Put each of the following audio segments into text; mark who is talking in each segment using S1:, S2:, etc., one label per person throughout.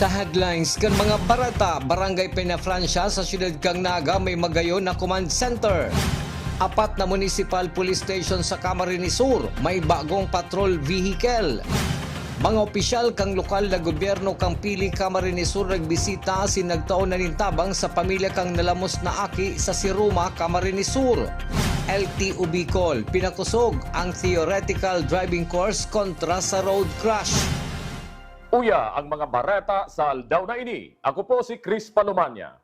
S1: Sa headlines kan mga barata, Barangay Peñafrancia sa siyudad kang Naga may magayon na command center. Apat na municipal police station sa Camarines Sur may bagong patrol vehicle. Mga opisyal kang lokal na gobyerno kang Pili Camarines Sur nagbisita sinagtaon na nintabang sa pamilya kang nalamos na aki sa Siruma, Camarines Sur. LTO Bicol pinakusog ang theoretical driving course kontra sa road crash.
S2: Uya ang mga bareta sa aldaw na ini. Ako po si Chris Palomania.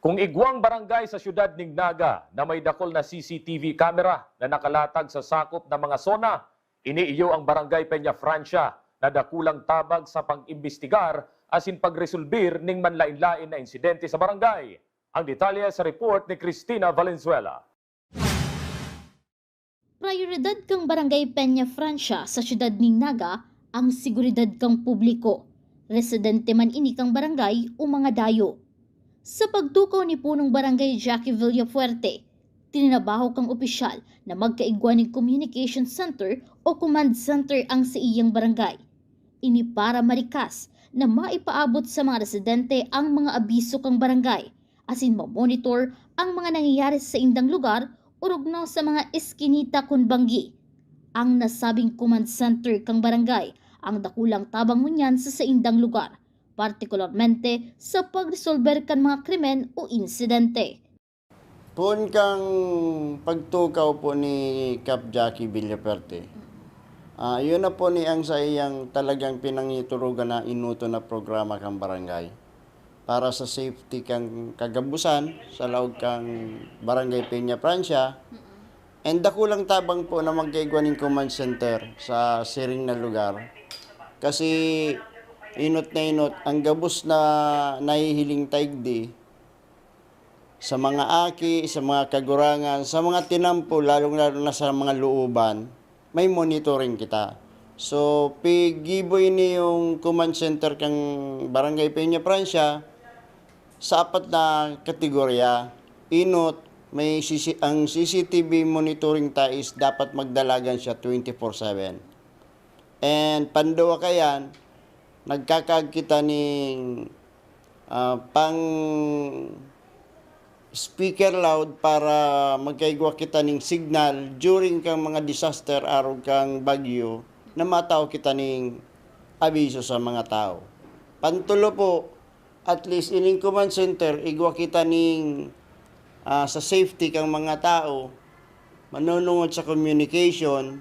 S2: Kung igwang barangay sa siyudad ng Naga na may dakol na CCTV camera na nakalatag sa sakop ng mga zona, iniiyo ang Barangay Peñafrancia na dakulang tabag sa pag-imbestigar asin pagresolbir ning manlain-lain na insidente sa barangay. Ang detalye sa report ni Cristina Valenzuela.
S3: Prioridad kang Barangay Peñafrancia sa siyudad ng Naga ang seguridad kang publiko, residente man ini kang barangay o mga dayo. Sa pagtukaw ni punong barangay Jackie Villafuerte, tininabaho kang opisyal na magkaigwa ng communication center o command center ang sa iyang barangay. Ini para marikas na maipaabot sa mga residente ang mga abiso kang barangay, asin mamonitor ang mga nangyayari sa indang lugar o rugnaw sa mga eskinita kun banggi. Ang nasabing command center kang barangay ang dakulang tabang ngunyan sa indang lugar, partikularmente sa pagresolber kan mga krimen o insidente.
S4: Pun kang pagtukaw po ni Cap Jackie Villafuerte, yun na po ni ang sa iyang talagang pinangiturugan na inuto na programa kang barangay para sa safety kang kagabusan sa laog kang Barangay Peñafrancia. And dakulang tabang po na magkaigwa ng command center sa siring na lugar. Kasi inot na inot, ang gabos na nahihiling taigdi sa mga aki, sa mga kagurangan, sa mga tinampo, lalong-lalo na sa mga looban, may monitoring kita. So, pigiboy ni yung command center kang Barangay Peñafrancia sa apat na kategorya. Inot, ang CCTV monitoring tais dapat magdalagan siya 24/7. And pandawa kayan, nagkakaag kita ng pang speaker loud para magkaigwa kita ng signal during kang mga disaster araw kang bagyo na mataw kita ng abiso sa mga tao. Pantulo po, at least ining command center, igwa kita ng sa safety kang mga tao, manunungod sa communication,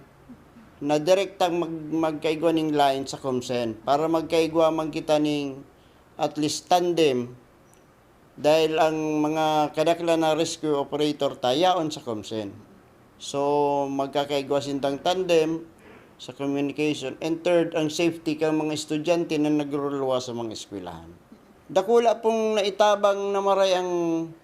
S4: na direktang magkaigwa ng line sa Comsen para magkaigwa man kita ng at least tandem dahil ang mga kadakla na rescue operator tayaon sa Comsen. So magkakaigwa sintang tandem sa communication. And third, ang safety kang mga estudyante na nagruluwa sa mga eskwelahan. Dakula pong naitabang na maray ang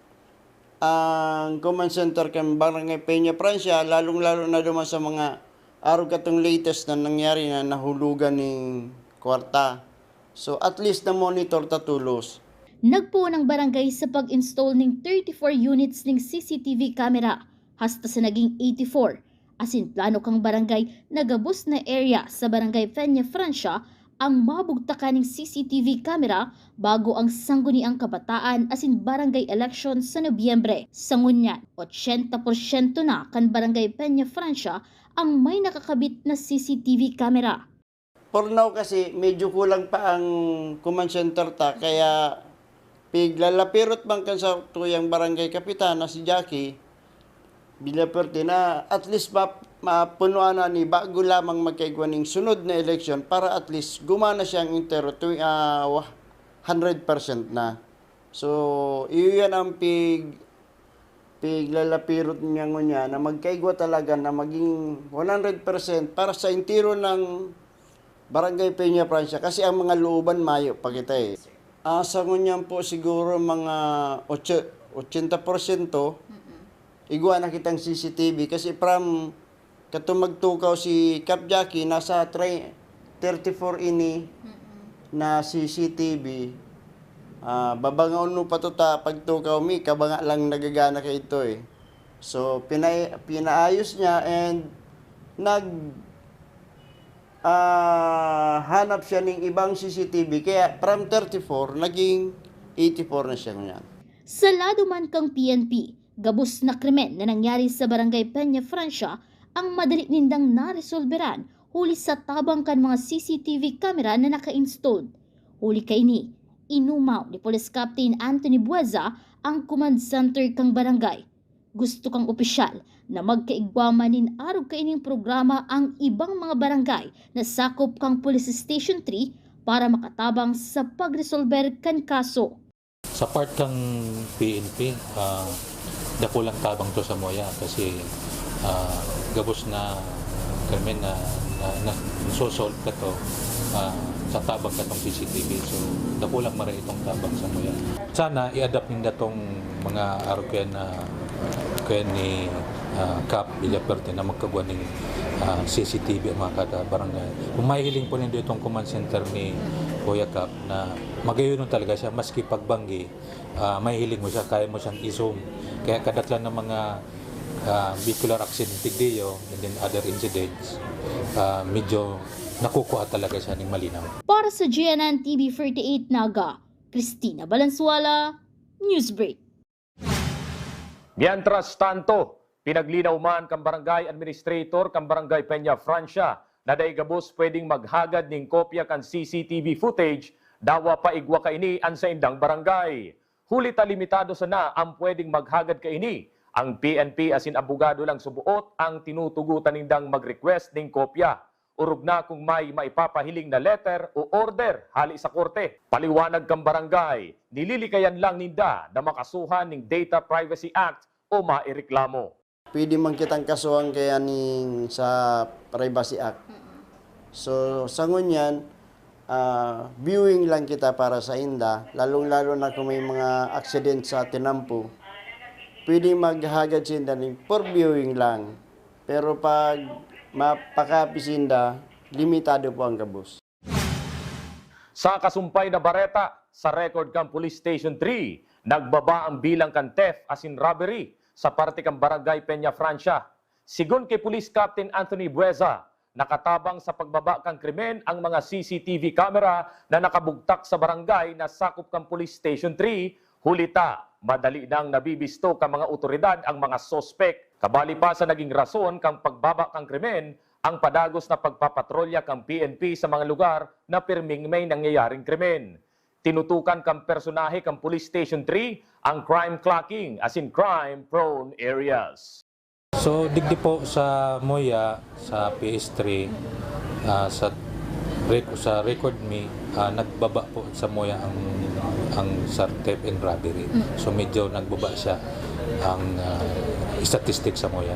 S4: command center kang Barangay Peñafrancia, lalong-lalo na duman sa mga araw katong latest na nangyari na nahulugan ng kwarta. So at least na monitor tatulos.
S3: Nagpuo ng barangay sa pag-install ng 34 units ng CCTV camera hasta sa naging 84. Asin plano kang barangay nagabos na area sa Barangay Peñafrancia ang mabugtakan ng CCTV camera bago ang sangguniang kabataan asin barangay election sa Nobyembre. Sa ngunyan, 80% na kan Barangay Peñafrancia ang may nakakabit na CCTV camera.
S4: For now kasi medyo kulang pa ang command center ta, kaya piglalapirot bang kan sa tuyang barangay kapitan na si Jackie Villafuerte na at least mapunuan na ni bago lamang magkaigwa ng sunod na election para at least gumana siyang intero 100% na. So, iyon ang piglalapirot niya ngunya na magkaigwa talaga na maging 100% para sa intiro ng Barangay Peñafrancia kasi ang mga looban mayo pa kita eh. Sa ngunyan po siguro mga 80% igwa na kitang CCTV kasi from katumagtukaw si Cap Jackie nasa 34 ini na CCTV. Babangaon no patuta pagtukaw mi kabanga lang nagagana kay ito eh. So pinaayos niya and hanap siya ng ibang CCTV. Kaya from 34, naging 84 na siya ngayon.
S3: Sa lado man kang PNP, gabos na krimen na nangyari sa Barangay Peña Francia ang madali nindang naresolberan huli sa tabang kan mga CCTV camera na naka-installed. Huli kay ni, inumaw ni Police Captain Anthony Bueza ang command center kang barangay. Gusto kang opisyal na magkaigwamanin arog kaining programa ang ibang mga barangay na sakop kang Police Station 3 para makatabang sa pagresolber kan kaso.
S5: Sa part kang PNP, dako lang tabang to sa Moya kasi gabos na krimen na sosolve ka to sa tabang ka tong CCTV. So, dako lang mara itong tabang sa Moya. Sana i-adapt ninda tong mga arokyan na kaya ni Cap Villaperte na magkagawa ng CCTV ang mga kada barangay. Kung mahihiling po nindo itong command center ni Kuya Cap na magayon talaga siya, maski pagbanggi, mahihiling mo siya, kaya mo siyang i-zoom. Kaya kadatlan ng mga vehicular accident tigdeyo and then other incidents, medyo nakukuha talaga siya ng malinaw.
S3: Para sa GNN TV 48 Naga, Cristina Valenzuela, Newsbreak.
S2: Mientras tanto, pinaglinaw man kang barangay administrator kang barangay Peña Francia na daigabos pwedeng maghagad ning kopya kan CCTV footage dawa pa igwa kaini an sa indang barangay. Huli ta limitado sana ang pwedeng maghagad kaini. Ang PNP asin abogado lang subuot ang tinutugutan nindang mag-request ning kopya. Urog na kung may maipapahiling na letter o order hali sa korte. Paliwanag kang barangay, nililikayan lang ninda na makasuhan ning Data Privacy Act o maireklamo.
S4: Pwede man kitang kasuhan kaya sa Privacy Act. So, sa ngunyan, viewing lang kita para sa inda, lalong-lalo na kung may mga accident sa tinampo, pwede maghagad sinda for viewing lang. Pero pag mapakapisinda, limitado po ang gabos.
S2: Sa kasumpay na bareta, sa record kang Police Station 3, nagbaba ang bilang kan theft asin robbery sa parte kang Barangay Peña Francia. Sigon kay Police Captain Anthony Bueza, nakatabang sa pagbaba kang krimen ang mga CCTV camera na nakabugtak sa barangay na sakop kang Police Station 3. Hulita, madali nang nabibisto kang mga otoridad ang mga sospek. Kabali pa sa naging rason kang pagbaba kang krimen, ang padagos na pagpapatrolya kang PNP sa mga lugar na pirming may nangyayaring krimen. Tinutukan kang personahe kang Police Station 3 ang crime clocking as in crime-prone areas.
S5: So, digdi po sa Moya, sa PS3, sa record me, nagbaba po sa Moya ang theft and robbery. So, medyo nagbaba siya ang statistic sa Moya.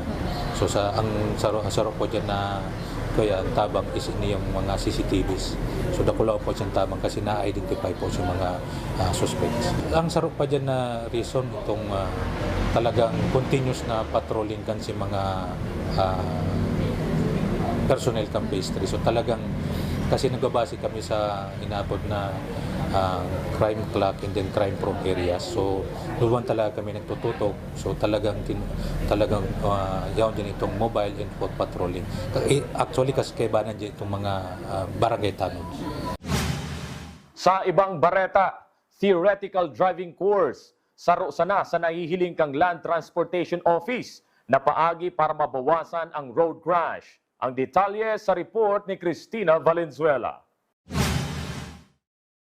S5: So, ang saro po dyan na kaya tabang is ini yung mga CCTVs. So dakulaw po siyang tabang kasi na-identify po yung mga suspects. Ang sarap pa dyan na reason itong talagang continuous na patrolling kan si mga personnel kang phase 3. So talagang kasi nagbabase kami sa inabot na crime clock and then crime prone areas. So doon talaga kami nagtututok. So talagang yawn din itong mobile and foot patrolling. Actually kasi kaibanan din itong mga barangay tanod.
S2: Sa ibang bareta, theoretical driving course. Saro sana sa nahihiling kang Land Transportation Office na paagi para mabawasan ang road crash. Ang detalye sa report ni Cristina Valenzuela.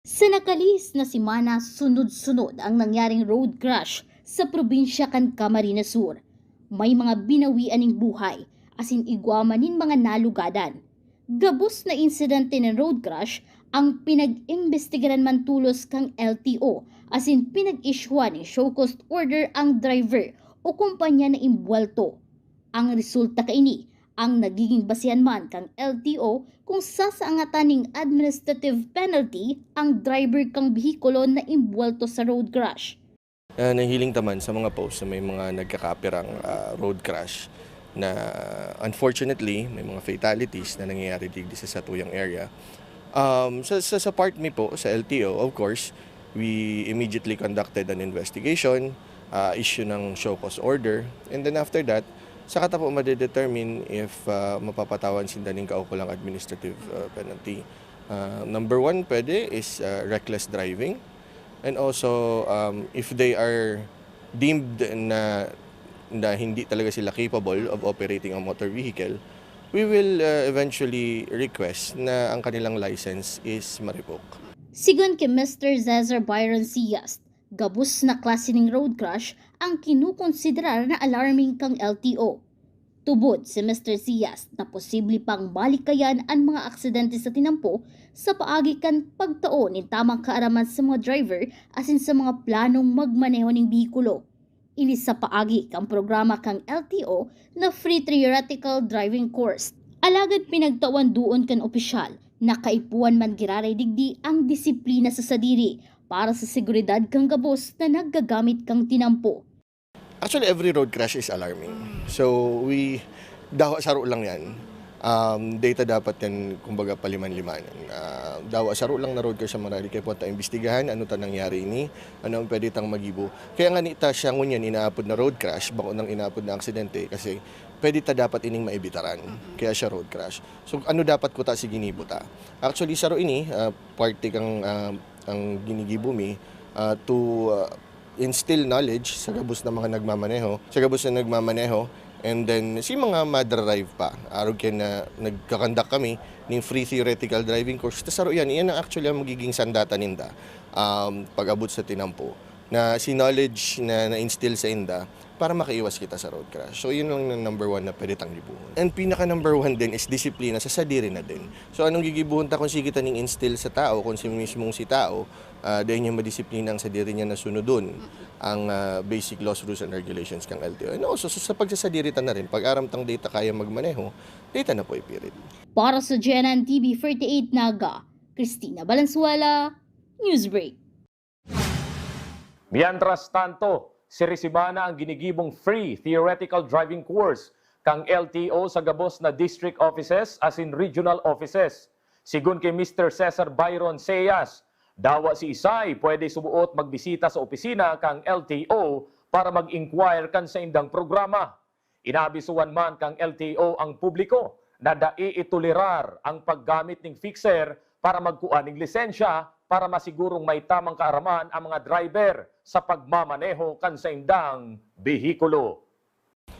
S3: Sa nakalis na simana, sunod-sunod ang nangyaring road crash sa probinsya kan Camarines Sur. May mga binawian ng buhay, asin igwamanin mga nalugadan. Gabos na insidente ng road crash ang pinag-imbestigaran man tulos kang LTO, asin pinag-issuean ng show cause order ang driver o kumpanya na imbuelto. Ang resulta kaini, ang nagiging basihan man kang LTO kung sasaangatan ng administrative penalty ang driver kang bihikulo na imbuelto sa road crash.
S6: Nahihiling taman sa mga posts na may mga nagkakapirang road crash na unfortunately may mga fatalities na nangyayari dito sa Satuyang area. Sa part me po, sa LTO, of course, we immediately conducted an investigation, issue ng show cause order, and then after that, saka ta po madedetermine if mapapatawan sinda ning kaukulang administrative penalty. Number one, pwede is reckless driving. And also, if they are deemed na hindi talaga sila capable of operating a motor vehicle, we will eventually request na ang kanilang license is ma-revoke.
S3: Sigon kay Mr. Cesar Byron Cias, gabus na klase ng road crash ang kinukonsiderar na alarming kang LTO. Tubod si Mr. Cias na posible pang malikayan ang mga aksidente sa tinampo sa paagi kan pagtao ni tamang kaaraman sa mga driver asin sa mga planong magmaneho ng bihikulo. Ini sa paagi kang programa kang LTO na free theoretical driving course. Alagad pinagtawan doon kan opisyal na kaipuan man giraray digdi ang disiplina sa sadiri para sa seguridad kang gabos na naggagamit kang tinampo.
S6: Actually, every road crash is alarming. So, dawa saro lang yan. Data dapat yan, kumbaga, paliman-limanan. Dawa saro lang na road crash sa marali. Kaya po tayo imbestigahan, ano ta nangyari ini, ano ang pwede tang magibo. Kaya nga nita siya ngunyan inaapod na road crash, bako nang inaapod na aksidente, kasi pwede ta dapat ining maibitaran. Kaya siya road crash. So, ano dapat ko ta si ginibo ta? Actually, saro ini, parte kang ang ginigibo mi to instill knowledge sa gabos na mga nagmamaneho, and then si mga madrive pa arog kaya na nagkakandak kami ng free theoretical driving course. Tas yan ang actually ang magiging sandata ninda pag-abot sa tinampo na si knowledge na na-instill sa inda para makaiwas kita sa road crash. So yun lang ang number one na pwede tang gibuhon. And pinaka number one din is disiplina sa sadiri na din. So anong gigibuhon ta kung sige ta ning instill sa tao, kung si mismong si tao, dahil niya madisiplina ang sadiri niya na sunodon ang basic laws, rules and regulations kang LTO. And also sa pagsasadiri ta na rin, pag aram tang data kaya magmaneho, data na po ipirit.
S3: Para sa GNN TV 48 Naga, Cristina Valenzuela, Newsbreak.
S2: Mientras tanto, sirisima na ang ginigibong free theoretical driving course kang LTO sa gabos na district offices as in regional offices. Sigun kay Mr. Cesar Byron Cias, dawa si Isay pwede subuot magbisita sa opisina kang LTO para mag-inquire kan sa indang programa. Inabisuan man kang LTO ang publiko na daiitulirar ang paggamit ng fixer para magkuha ng lisensya para masigurong may tamang kaaraman ang mga driver sa pagmamaneho kan sa indang bihikulo.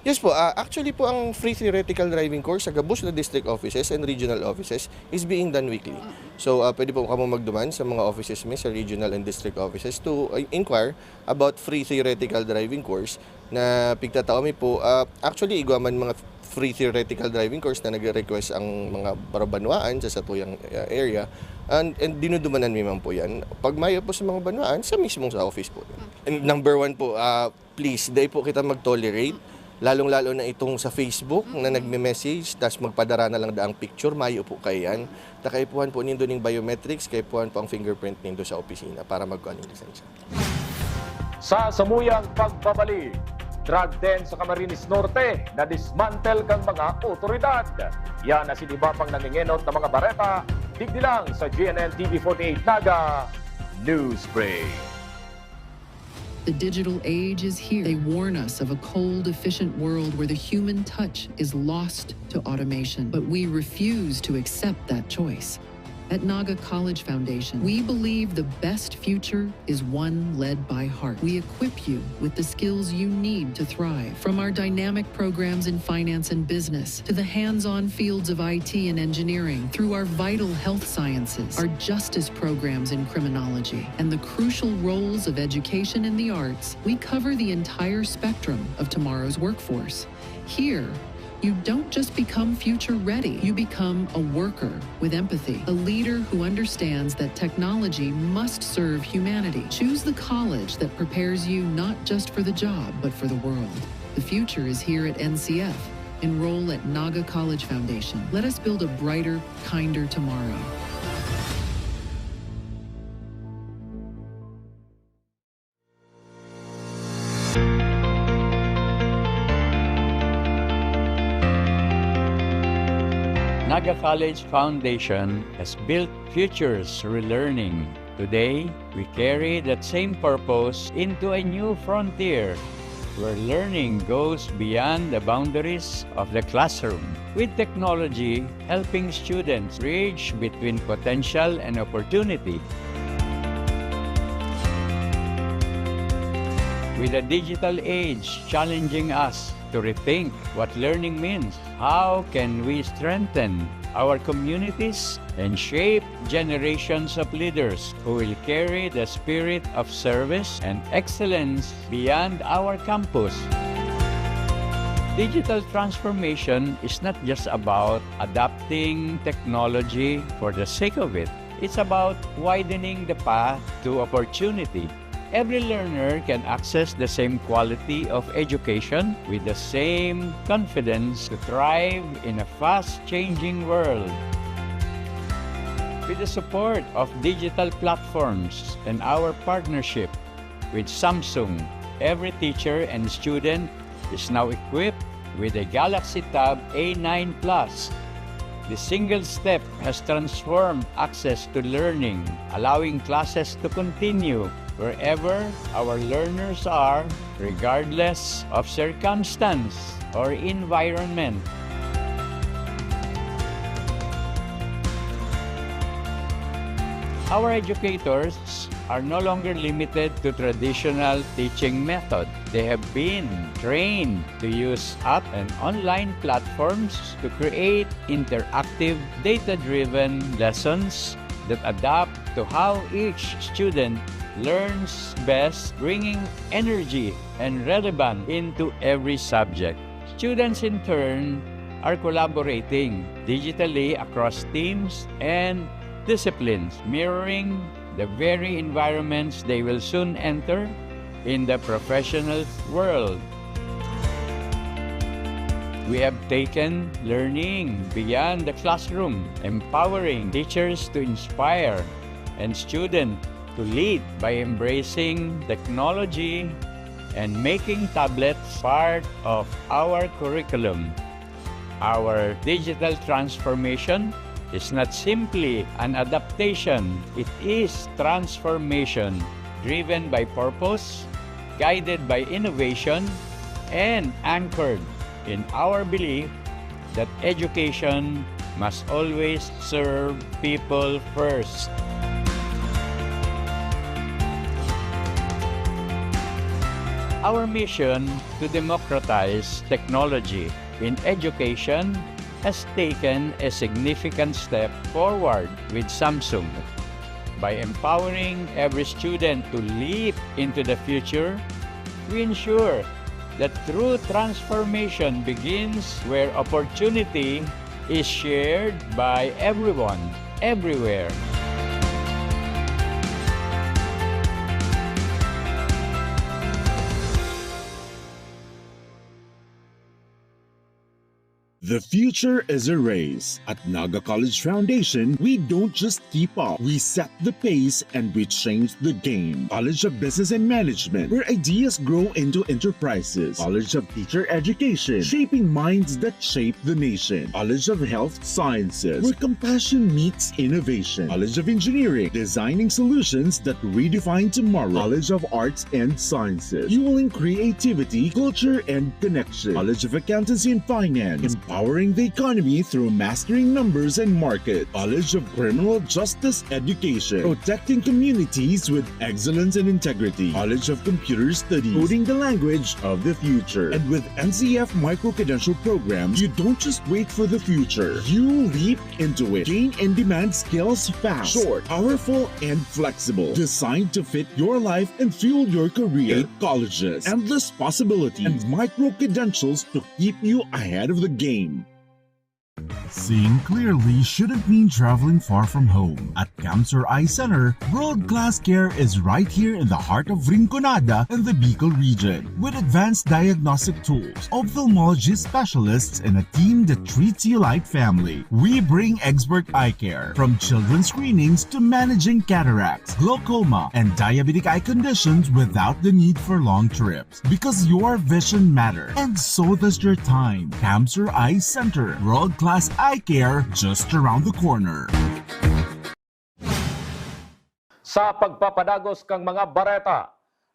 S6: Yes po, actually po ang free theoretical driving course sa gabos na district offices and regional offices is being done weekly. So pwede po kamo magduman sa mga offices sa regional and district offices to inquire about free theoretical driving course na pigtatao mi po. Actually igwaman mga free theoretical driving course na nagre-request ang mga barabanwaan sa satuyang area and dinudumanan mi man po yan. Pag mayo po sa mga banwaan, sa mismong sa office po. And number one po, please, dahil po kita mag-tolerate, lalong-lalo na itong sa Facebook na nagme-message, tapos magpadara na lang daang picture, mayo po kayo yan. Takaipuhan po nindo ng biometrics, kaipuhan po ang fingerprint nindo sa opisina para magkuha ng lisensya.
S2: Sa samuyang pagbabalik, drag din sa Camarines Norte na dismantle kang mga otoridad. Yan na sinibapang nangingenot ng mga bareta. Digdi lang sa GNN TV 48 Naga Newsbreak.
S7: The digital age is here. They warn us of a cold, efficient world where the human touch is lost to automation. But we refuse to accept that choice. At Naga College Foundation, we believe the best future is one led by heart. We equip you with the skills you need to thrive. From our dynamic programs in finance and business, to the hands-on fields of IT and engineering, through our vital health sciences, our justice programs in criminology, and the crucial roles of education in the arts, we cover the entire spectrum of tomorrow's workforce. Here, you don't just become future ready, you become a worker with empathy, a leader who understands that technology must serve humanity. Choose the college that prepares you not just for the job, but for the world. The future is here at NCF. Enroll at Naga College Foundation. Let us build a brighter, kinder tomorrow.
S8: Naga College Foundation has built futures through learning. Today, we carry that same purpose into a new frontier, where learning goes beyond the boundaries of the classroom, with technology helping students bridge between potential and opportunity. With a digital age challenging us to rethink what learning means, how can we strengthen our communities and shape generations of leaders who will carry the spirit of service and excellence beyond our campus? Digital transformation is not just about adapting technology for the sake of it. It's about widening the path to opportunity. Every learner can access the same quality of education with the same confidence to thrive in a fast-changing world. With the support of digital platforms and our partnership with Samsung, every teacher and student is now equipped with a Galaxy Tab A9 Plus. The single step has transformed access to learning, allowing classes to continue wherever our learners are, regardless of circumstance or environment. Our educators are no longer limited to traditional teaching method. They have been trained to use app and online platforms to create interactive, data-driven lessons that adapt to how each student learns best, bringing energy and relevance into every subject. Students, in turn, are collaborating digitally across teams and disciplines, mirroring the very environments they will soon enter in the professional world. We have taken learning beyond the classroom, empowering teachers to inspire and students to lead by embracing technology and making tablets part of our curriculum. Our digital transformation is not simply an adaptation, it is transformation driven by purpose, guided by innovation, and anchored in our belief that education must always serve people first. Our mission to democratize technology in education has taken a significant step forward with Samsung. By empowering every student to leap into the future, we ensure that true transformation begins where opportunity is shared by everyone, everywhere.
S9: The future is a race. At Naga College Foundation, we don't just keep up, we set the pace and we change the game. College of Business and Management, where ideas grow into enterprises. College of Teacher Education, shaping minds that shape the nation. College of Health Sciences, where compassion meets innovation. College of Engineering, designing solutions that redefine tomorrow. College of Arts and Sciences, fueling creativity, culture, and connection. College of Accountancy and Finance, empowering the economy through mastering numbers and market. College of Criminal Justice Education, protecting communities with excellence and integrity. College of Computer Studies, coding the language of the future. And with NCF micro-credential programs, you don't just wait for the future, you leap into it. Gain and demand skills fast, short, powerful, and flexible. Designed to fit your life and fuel your career. 8 colleges, endless possibilities, and micro-credentials to keep you ahead of the game.
S10: Seeing clearly shouldn't mean traveling far from home. At Camsur Eye Center, world-class care is right here in the heart of Rinconada and the Bicol region. With advanced diagnostic tools, ophthalmology specialists, and a team that treats you like family, we bring expert eye care. From children's screenings to managing cataracts, glaucoma, and diabetic eye conditions without the need for long trips. Because your vision matters, and so does your time. Camsur Eye Center, world-class eye care just around the corner.
S2: Sa pagpapadagos kang mga bareta,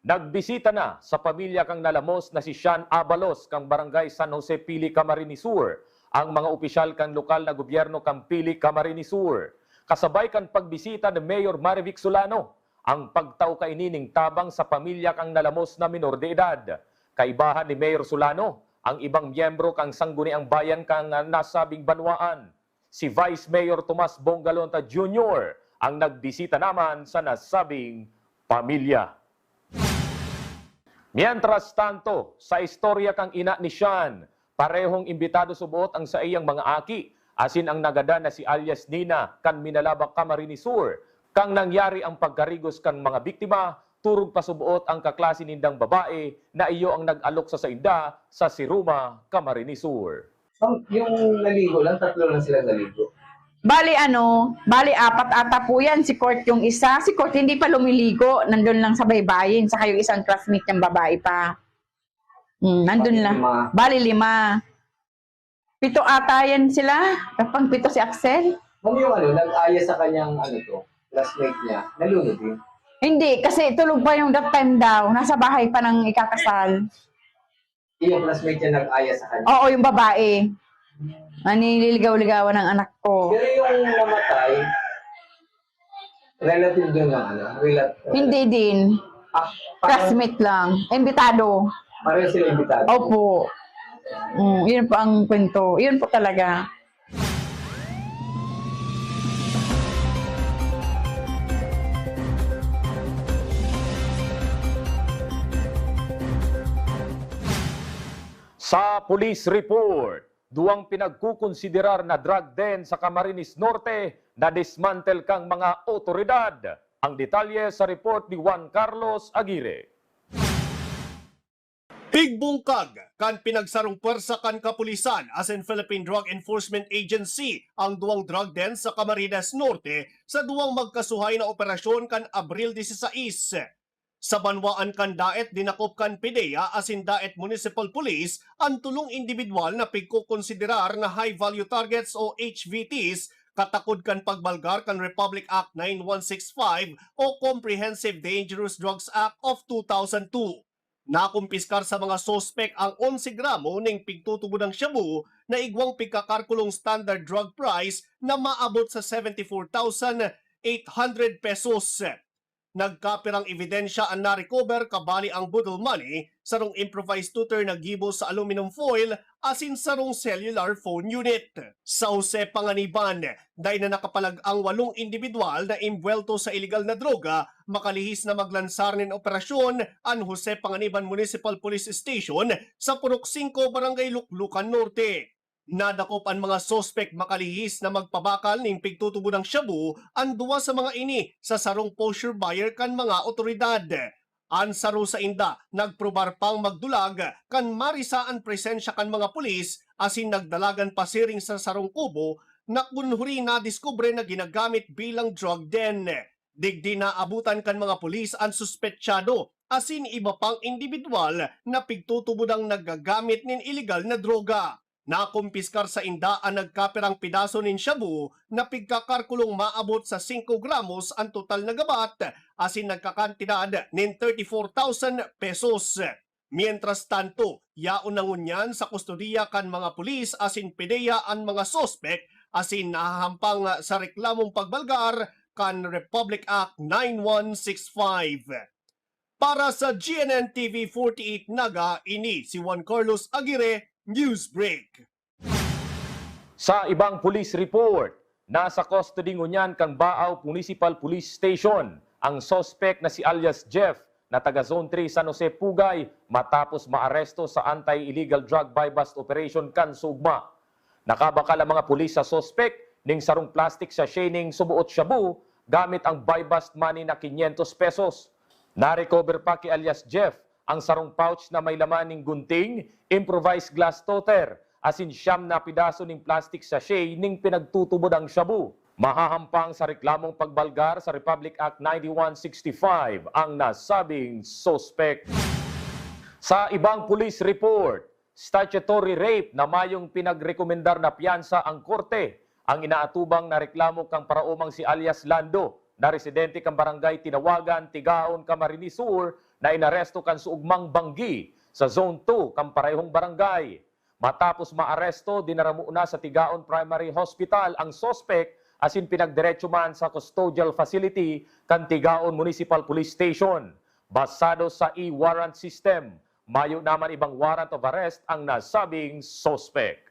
S2: Nagbisita na sa pamilya kang nalamos na si Sean Abalos kang barangay San Jose Pili, Camarines Sur. Ang mga opisyal kang lokal na gobyerno kang Pili, Camarines Sur. Kasabay kang pagbisita ni Mayor Marivic Solano. Ang pagtao kainining tabang sa pamilya kang nalamos na minor de edad. Kaibahan ni Mayor Solano, ang ibang miyembro kang sangguniang bayan kang nasabing banwaan. Si Vice Mayor Tomas Bongalonta Jr. ang nagbisita naman sa nasabing pamilya. Mientras tanto, sa istorya kang ina ni Sean, parehong imbitado subuot ang sa iyang mga aki, asin ang nagada na si alias Nina kan Minalabak, Camarines Sur, kang nangyari ang pagkarigos kan mga biktima, turog pasubuot ang kaklase nindang babae na iyo ang nag-alok sa inda sa Siruma, Camarines Sur.
S11: Yung naligo lang, 3 lang sila naligo.
S12: Bali apat ata po yan. Si Court yung isa. Si Court hindi pa lumiligo. Nandun lang sa baybayin. Saka yung isang classmate niyang babae pa. Nandun lang. Bali 5. 7 ata yan sila. Kapag 7 si Axel.
S11: Yung nag-aya sa kanyang classmate niya, nalunod din.
S12: Hindi, kasi tulog pa yung that time daw. Nasa bahay pa ng ikakasal.
S11: Yung classmate niya nag-aya sa kanya?
S12: Oo, yung babae. Nililigaw-ligawan ng anak ko.
S11: Pero yung namatay, relative doon yung
S12: Hindi din. Classmate lang. Imbitado.
S11: Pareho sila imbitado?
S12: Opo. Yun po ang kwento. Yun po talaga.
S2: Sa police report, 2 pinagkukonsiderar na drug den sa Camarines Norte na dismantle kang mga otoridad. Ang detalye sa report ni Juan Carlos Aguirre.
S13: Pigbungkag kan pinagsarong pwersa kan kapulisan as in Philippine Drug Enforcement Agency ang 2 drug den sa Camarines Norte sa 2 magkasuhay na operasyon kan Abril 16. Sa banwaan kan daet dinakop kan PIDEA as in daet Municipal Police ang tulong individual na pigkukonsiderar na high value targets o HVTs katakod kan pagbalgar kan Republic Act 9165 o Comprehensive Dangerous Drugs Act of 2002. Nakumpiskar sa mga sospek ang 11 gramo ng pigtutubo ng shabu na igwang pigkakarkulong standard drug price na maabot sa 74,800 pesos. Nagkapirang ebidensya ang na-recover kabali ang budol money, sarong improvised tutor na gibo sa aluminum foil asin sarong cellular phone unit. Sa Jose Panganiban, dahil na nakapalag ang 8 individual na imbuelto sa illegal na droga, makalihis na maglansar ng operasyon ang Jose Panganiban Municipal Police Station sa Purok 5, Barangay Luklukan Norte. Nadakop ang mga sospek makalihis na magpabakal ng pigtutubo ng shabu ang 2 sa mga ini sa sarong posture buyer kan mga otoridad. Ang saro sa inda, nagprobar pang magdulag kan marisaan presensya kan mga pulis asin nagdalagan pasiring sa sarong kubo na kunhuri na diskubre na ginagamit bilang drug den. Digdi na abutan kan mga pulis ang suspetsyado asin iba pang individual na pigtutubo ng nagagamit nin illegal na droga. Nakumpiskar sa inda ang nagkapirang pidaso nin shabu na pigkakarkulong maabot sa 5 gramos ang total na gabat asin nagkakantidad nin 34,000 pesos. Mientras tanto, yaon nangunyan sa kustodiya kan mga pulis asin PIDEA ang mga sospek asin nahahampang sa reklamong pagbalgar kan Republic Act 9165. Para sa GNN TV 48 Naga, ini si Juan Carlos Aguirre, Newsbreak.
S2: Sa ibang police report, nasa custody ngunyan kang Baaw Municipal Police Station ang suspect na si alias Jeff na taga Zone 3 San Jose Pugay matapos maaresto sa anti-illegal drug buy-bust operation kan Sugma. Nakabakal ang mga pulis sa suspect ning sarong plastic sachet ning subuot shabu gamit ang buy-bust money na 500 pesos. Na-recover pa kay alias Jeff ang sarong pouch na may laman ng gunting, improvised glass toter, asin 9 na pidaso ng plastic sachet ning pinagtutubo ng shabu. Mahahampang sa reklamong pagbalgar sa Republic Act 9165 ang nasabing suspect. Sa ibang police report, statutory rape na mayong pinagrekomendar na piyansa ang korte. Ang inaatubang na reklamo kang paraumang si alias Lando, na residente kang barangay Tinawagan, Tigaon, Camarines Sur, na inaresto kan suugmang banggi sa Zone 2 kan parehong barangay. Matapos maaresto, dinaramo na sa Tigaon Primary Hospital ang sospek asin pinagdiretso man sa custodial facility kan Tigaon Municipal Police Station. Basado sa e-warrant system, mayo naman ibang warrant of arrest ang nasabing sospek.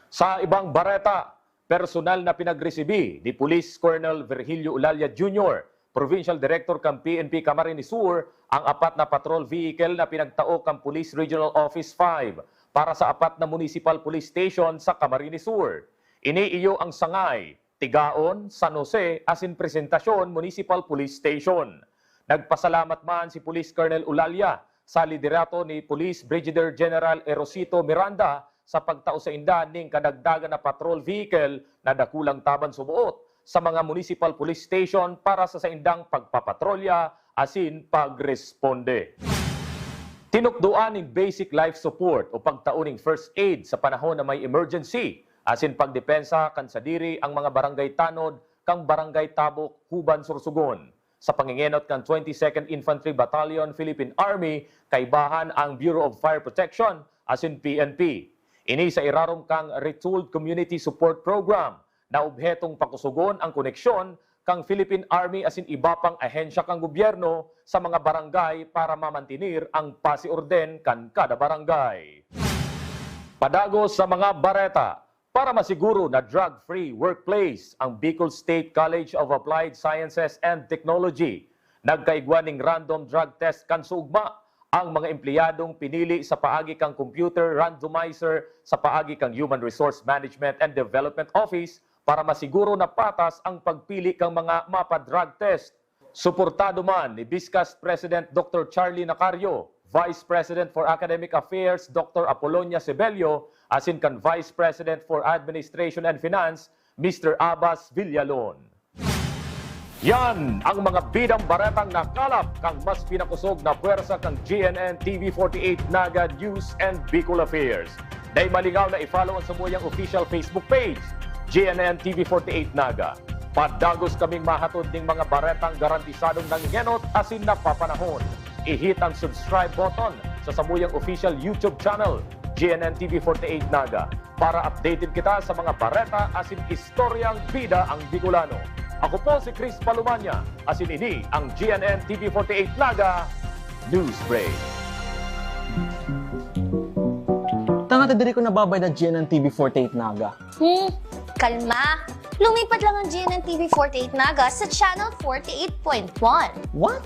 S2: Sa ibang bareta, personal na pinagresibi ni Police Colonel Virgilio Ulalia Jr., Provincial Director ng PNP Camarines Sur, ang 4 na patrol vehicle na pinagtao ng Police Regional Office 5 para sa 4 na Municipal Police Station sa Camarines Sur. Iniiyo ang Sangay, Tigaon, San Jose, asin Presentasyon Municipal Police Station. Nagpasalamat man si Police Colonel Ulalia sa liderato ni Police Brigadier General Erosito Miranda sa pagtao sa indan ning kadagdagan na patrol vehicle na dakulang taban sumuot sa mga municipal police station para sa saindang pagpapatrolya asin pagresponde. Tinukduan ng basic life support o pagtauning first aid sa panahon na may emergency asin pagdepensa kan sa diri ang mga barangay tanod kang barangay Tabok, Huban, Sursugon. Sa pangingenot kan 22nd Infantry Battalion Philippine Army, kaibahan ang Bureau of Fire Protection asin PNP. Ini sa irarom kang Retooled Community Support Program na obhetong pakusugon ang koneksyon kang Philippine Army asin iba pang ahensya kang gobyerno sa mga barangay para mamantinir ang pasiorden kan kada barangay. Padagos sa mga bareta, para masiguro na drug-free workplace ang Bicol State College of Applied Sciences and Technology. Nagkaigwan ng random drug test kan suugma ang mga empleyadong pinili sa paagi kang computer randomizer sa paagi kang Human Resource Management and Development Office para masiguro na patas ang pagpili kang mga mapa-drug test. Suportado man ni BISCAS President Dr. Charlie Nacario, Vice President for Academic Affairs Dr. Apolonia Sebelio, asin kan Vice President for Administration and Finance, Mr. Abbas Villalon. Yan ang mga bidang baretang nakalap kang mas pinakusog na puwersa kang GNN TV48 Naga News and Bicol Affairs. Dahil malingaw na i-follow ang samuyang official Facebook page, GNN TV48 Naga. Padagos kaming mahatod ng mga baretang garantisadong nangyenot asin napapanahon. I-hit ang subscribe button sa samuyang official YouTube channel, GNN TV48 Naga, para updated kita sa mga bareta asin istoryang bida ang Bicolano. Ako po si Chris Palumanya, asin ini ang GNN TV48 Naga News Break.
S14: Tanga diri ko nababay na GNN TV48 Naga.
S15: Kalma! Lumipat lang ang GNN TV48 Naga sa channel 48.1.
S14: What?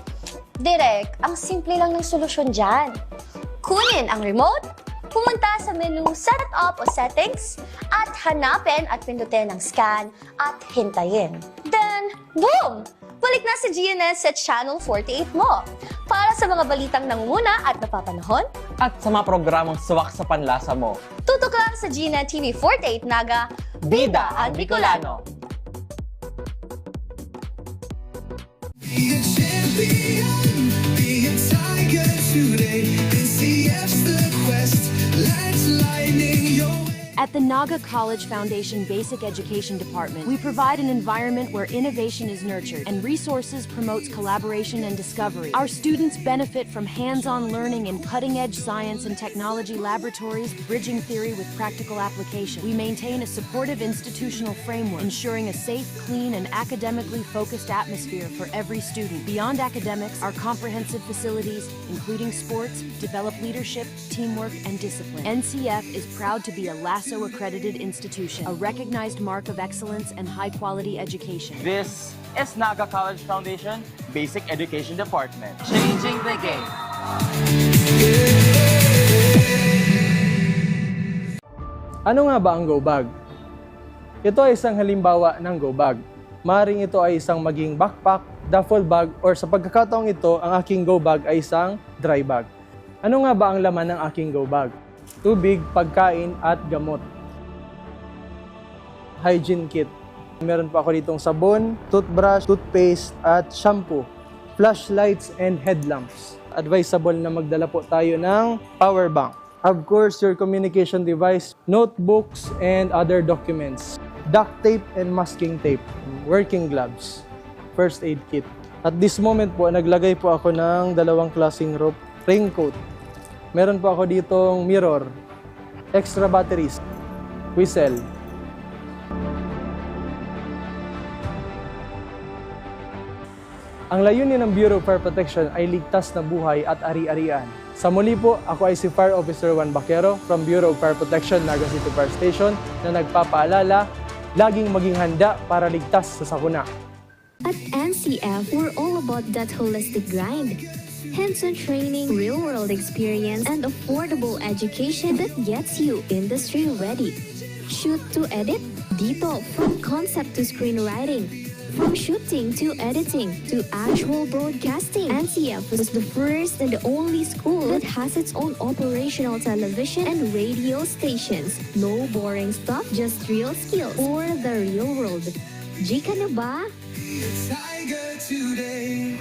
S15: Direk, ang simple lang ng solusyon dyan. Kunin ang remote, pumunta sa menu Setup o Settings, at hanapin at pindutin ang scan at hintayin. Then, boom! Balik na sa GNN sa channel 48 mo. Para sa mga balitang nanguna at napapanahon,
S14: at sa mga programang suwak sa panlasa mo.
S15: Tutok lang sa GNN TV48 Naga, Bida ang Bicolano.
S16: Be a champion, be a tiger today. NCF's the quest, let's lightning your way.
S17: At the Naga College Foundation Basic Education Department, we provide an environment where innovation is nurtured and resources promotes collaboration and discovery. Our students benefit from hands-on learning in cutting-edge science and technology laboratories, bridging theory with practical application. We maintain a supportive institutional framework, ensuring a safe, clean, and academically focused atmosphere for every student. Beyond academics, our comprehensive facilities, including sports, develop leadership, teamwork, and discipline. NCF is proud to be a LASO-accredited institution, a recognized mark of excellence and high-quality education.
S14: This is Naga College Foundation Basic Education Department. Changing the game.
S18: Ano nga ba ang go bag? Ito ay isang halimbawa ng go bag. Maring ito ay isang maging backpack, duffel bag, or sa pagkakataong ito, ang aking go bag ay isang dry bag. Ano nga ba ang laman ng aking go bag? Tubig, pagkain, at gamot. Hygiene kit. Meron pa ako ditong sabon, toothbrush, toothpaste, at shampoo. Flashlights and headlamps. Advisable na magdala po tayo ng power bank. Of course, your communication device, notebooks, and other documents. Duct tape and masking tape. Working gloves. First aid kit. At this moment po, naglagay po ako ng dalawang klaseng raincoat. Meron po ako ditong mirror, extra batteries, whistle. Ang layunin ng Bureau of Fire Protection ay ligtas na buhay at ari-arian. Sa muli po, ako ay si Fire Officer Juan Baquero from Bureau of Fire Protection, Naga City Fire Station na nagpapaalala, laging maging handa para ligtas sa sakuna.
S19: At NCF, we're all about that holistic grind. Hands-on training, real-world experience, and affordable education that gets you industry ready. Shoot to edit? Dito, from concept to screenwriting. From shooting to editing to actual broadcasting, NCF is the first and the only school that has its own operational television and radio stations. No boring stuff, just real skills for the real world. Jika na ba?
S16: Tiger today.